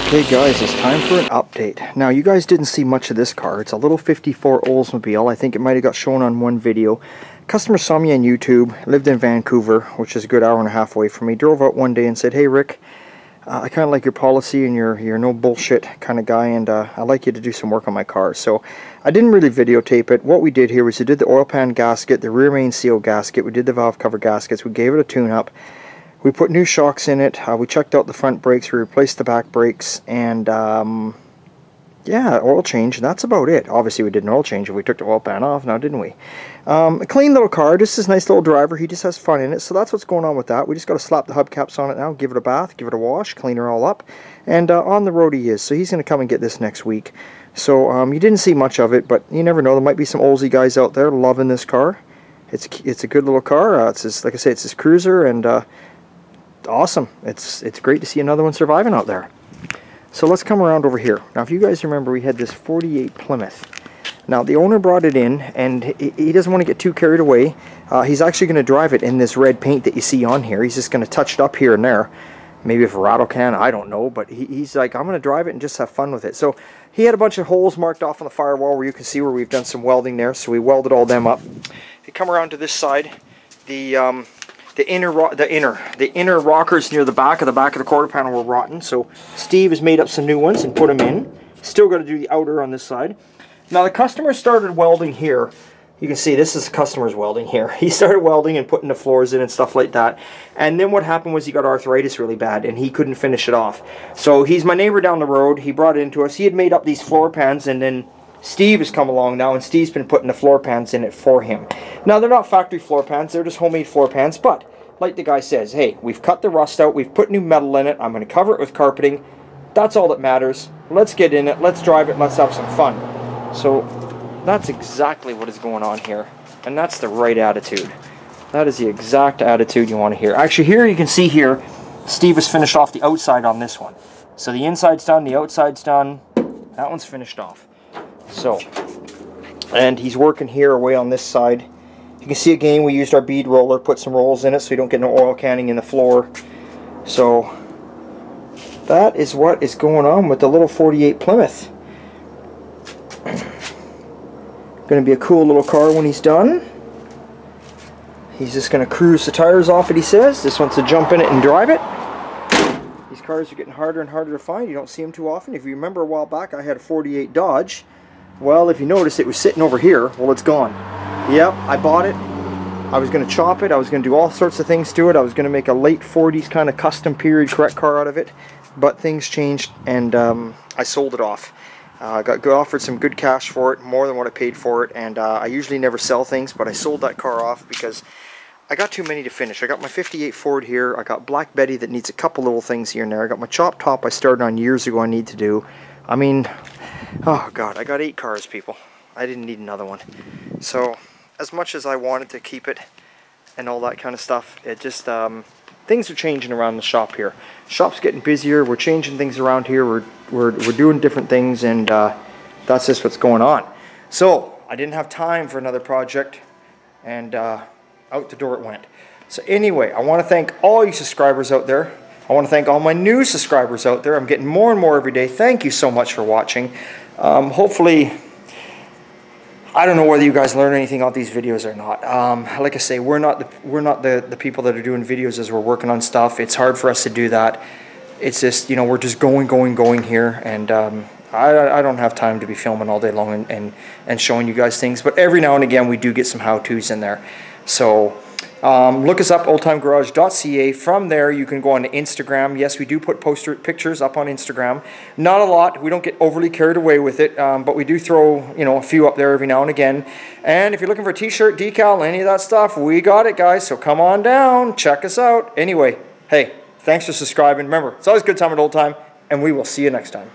Okay guys, it's time for an update. Now you guys didn't see much of this car. It's a little 54 Oldsmobile. I think it might have got shown on one video. Customer saw me on YouTube, lived in Vancouver, which is a good hour and a half away from me. Drove out one day and said, "Hey Rick, I kind of like your policy and you're no bullshit kind of guy, and I'd like you to do some work on my car." So I didn't really videotape it. What we did here was we did the oil pan gasket, the rear main seal gasket, we did the valve cover gaskets, we gave it a tune-up. We put new shocks in it, we checked out the front brakes, we replaced the back brakes, and yeah, oil change, and that's about it. Obviously we did an oil change if we took the oil pan off, now didn't we? A clean little car, just this nice little driver, he just has fun in it, so that's what's going on with that. We just got to slap the hubcaps on it now, give it a bath, give it a wash, clean her all up, and on the road he is. So he's going to come and get this next week. So you didn't see much of it, but you never know, there might be some Oldsy guys out there loving this car. It's a good little car, it's his, like I say, it's his cruiser, and awesome. It's great to see another one surviving out there. So let's come around over here. Now if you guys remember, we had this 48 Plymouth. Now the owner brought it in, and he doesn't want to get too carried away. He's actually going to drive it in this red paint that you see on here. He's just going to touch it up here and there. Maybe with a rattle can, I don't know, but he's like, I'm going to drive it and just have fun with it. So he had a bunch of holes marked off on the firewall where you can see where we've done some welding there, so we welded all them up. If you come around to this side, the inner rockers near the back of the quarter panel were rotten, so Steve has made up some new ones and put them in. Still got to do the outer on this side. Now the customer started welding here. You can see this is the customer's welding here. He started welding and putting the floors in and stuff like that. And then what happened was he got arthritis really bad and he couldn't finish it off. So he's my neighbor down the road. He brought it into us. He had made up these floor pans, and then Steve has come along now, and Steve's been putting the floor pans in it for him. Now they're not factory floor pans, they're just homemade floor pans, but like the guy says, hey, we've cut the rust out, we've put new metal in it, I'm going to cover it with carpeting. That's all that matters. Let's get in it, let's drive it, let's have some fun. So that's exactly what is going on here, and that's the right attitude. That is the exact attitude you want to hear. Actually, here you can see here, Steve has finished off the outside on this one. So the inside's done, the outside's done, that one's finished off. So, and he's working here away on this side. You can see again we used our bead roller, put some rolls in it so you don't get no oil canning in the floor. So that is what is going on with the little 48 Plymouth. Going to be a cool little car when he's done. He's just going to cruise the tires off it, he says. Just wants to jump in it and drive it. These cars are getting harder and harder to find. You don't see them too often. If you remember a while back, I had a 48 Dodge. Well, if you notice, it was sitting over here. Well, it's gone. Yep, I bought it. I was going to chop it. I was going to do all sorts of things to it. I was going to make a late 40s kind of custom period correct car out of it. But things changed, and I sold it off. I got offered some good cash for it, more than what I paid for it. And I usually never sell things, but I sold that car off because I got too many to finish. I got my 58 Ford here. I got Black Betty that needs a couple little things here and there. I got my chop top I started on years ago I need to do. I mean, oh God, I got 8 cars, people. I didn't need another one. So, as much as I wanted to keep it and all that kind of stuff, it just, things are changing around the shop here. Shop's getting busier, we're changing things around here, we're doing different things, and that's just what's going on. So, I didn't have time for another project, and out the door it went. So anyway, I want to thank all you subscribers out there. I want to thank all my new subscribers out there. I'm getting more and more every day. Thank you so much for watching. Hopefully, I don't know whether you guys learn anything out these videos or not. Like I say, we're not the people that are doing videos as we're working on stuff. It's hard for us to do that. It's just, you know, we're just going here, and I don't have time to be filming all day long and showing you guys things. But every now and again, we do get some how-tos in there. So look us up, oldtimegarage.ca. From there, you can go on to Instagram. Yes, we do put pictures up on Instagram. Not a lot. We don't get overly carried away with it, but we do throw, you know, a few up there every now and again. And if you're looking for a t-shirt, decal, any of that stuff, we got it, guys. So come on down, check us out. Anyway, hey, thanks for subscribing. Remember, it's always a good time at Old Time, and we will see you next time.